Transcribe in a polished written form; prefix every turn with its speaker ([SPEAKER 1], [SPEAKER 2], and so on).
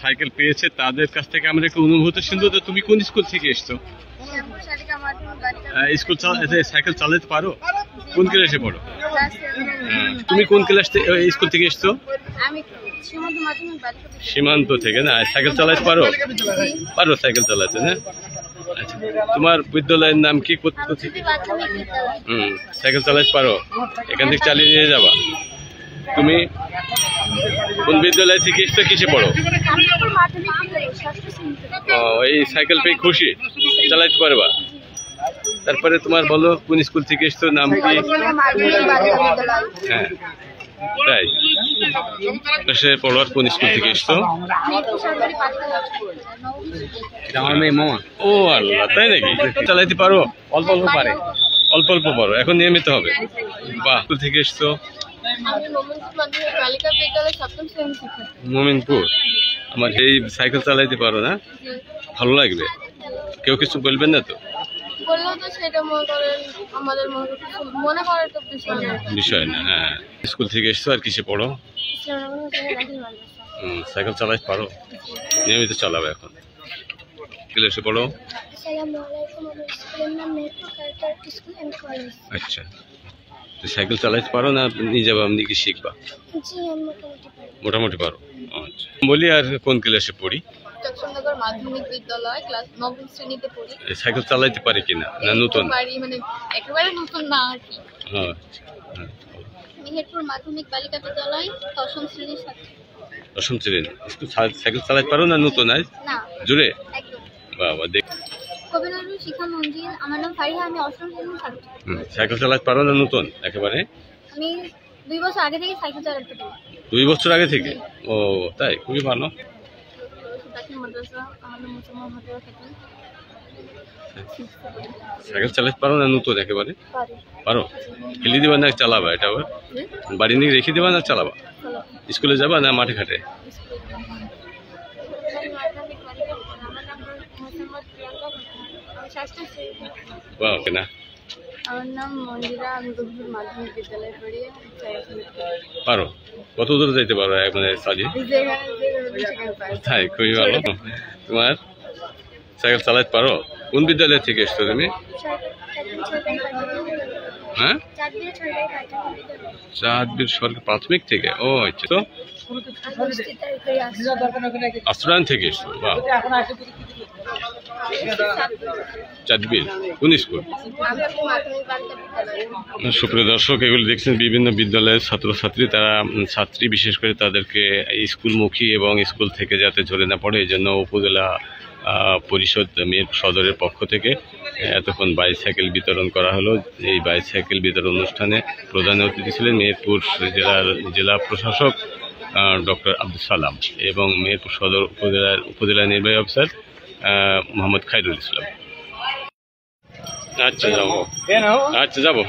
[SPEAKER 1] Cycle পেয়েছে তাদের কাছ থেকে আমরা একটু অনুভূতি শুনবো। তো তুমি কোন স্কুল থেকে এসছো? স্কুল সাইকেল চালাতে পারো? কোন ক্লাসে পড়ো? তুমি কোন ক্লাস স্কুল থেকে এসছো? সীমান্ত থেকে না? সাইকেল চালাতে পারো? পারো সাইকেল চালাতে না? আচ্ছা, তোমার বিদ্যালয়ের নাম কি? সাইকেল চালাতে পারো? এখান থেকে চালিয়ে নিয়ে যাবা। তুমি কোন বিদ্যালয় থেকে এসছো? কিসে পড়ো? এই সাইকেল পেয়ে খুশি? চালাতে পারবা? তারপরে তোমার বলো কোন স্কুল থেকে এসছো, নাম কি? হ্যাঁ তাই, ক্লাসে পড়ার কোন স্কুল থেকে এসছো? ও আল্লাহ, তাই নাকি? চালাইতে পারো? অল্প অল্প পারে? অল্প অল্প পারো, এখন নিয়মিত হবে। বাহ, স্কুল থেকে এসছো? মোমিনপুর। আমার এই সাইকেল চালাইতে পারো না? ভালো লাগবে? কেউ কিছু বলবেন না তো? বিষয় না। হ্যাঁ, স্কুল থেকে এসছো, আর কিসে পড়ো? সাইকেল চালাইতে পারো? নিয়মিত চালাবে এখন? ক্লাসে পড়ো? আচ্ছা, সাইকেল চালাইতে পারো না নিয়ে যাবো? আপনি কি শিখবা? মোটামুটি পারো। আচ্ছা, বলি আর কোন ক্লাসে পড়ি? মাধ্যমিক বিদ্যালয়, ক্লাস 9ম শ্রেণীতে পড়ি। সাইকেল চালাইতে পারি কিনা? না নতুন? মানে একেবারে নতুন না আর কি। আচ্ছা, মেহেরপুর মাধ্যমিক বালিকা বিদ্যালয় 10ম শ্রেণীর ছাত্রী। 10ম শ্রেণী। সাইকেল চালাইতে পারো না নতুন? আজ না, জোরে একদম। বাবা, দেখ। কবি নজরুল শিক্ষা মন্দির। আমার নাম ফারিহা, আমি 8ম শ্রেণীর ছাত্রী। সাইকেল চালাতে পারো না নতুন একেবারে? আমি 2 বছর আগে থেকে সাইকেল চালাতে পারি। 2 বছর আগে থেকে? ও তাই, খুবই ভালো। সাইকেল চালাতে পারো না নতুন একেবারে? পারো। ফেলে দিবা না চালাবা? এটা আবার বাড়ি নিয়ে রেখে দিবা না চালাবা? স্কুলে যাবা না মাঠে ঘাটে? না, আমার নাম মঞ্জিরা, আমি গভীর মাধ্যমিক বিদ্যালয়ে পড়ি। পারো? কত দূর যাইতে পারো মানে সাজিয়ে? তাই, খুবই ভালো। তোমার সাইকেল চালাতে পারো? কোন বিদ্যালয় থেকে এসছো তুমি? হ্যাঁ, চাঁদবীর সরকারি প্রাথমিক থেকে। ও আচ্ছা, তো আশ্রয়ন থেকে এসছো? বাহ, চাঁদবীর কোন স্কুল? সুপ্রিয় দর্শক, এগুলো দেখছেন বিভিন্ন বিদ্যালয়ের ছাত্রছাত্রী। তারা ছাত্রী বিশেষ করে তাদেরকে স্কুলমুখী এবং স্কুল থেকে যাতে ঝরে না পড়ে, এই জন্য উপজেলা পরিষদ মেহেরপুর সদরের পক্ষ থেকে এতক্ষণ বাইসাইকেল বিতরণ করা হলো। এই বাইসাইকেল বিতরণ অনুষ্ঠানে প্রধান অতিথি ছিলেন মেহেরপুর জেলা প্রশাসক ডক্টর আব্দুল সালাম এবং মেহেরপুর সদর উপজেলা নির্বাহী অফিসার মোহাম্মদ খায়রুল ইসলাম। আচ্ছা যাবো, আচ্ছা যাবো।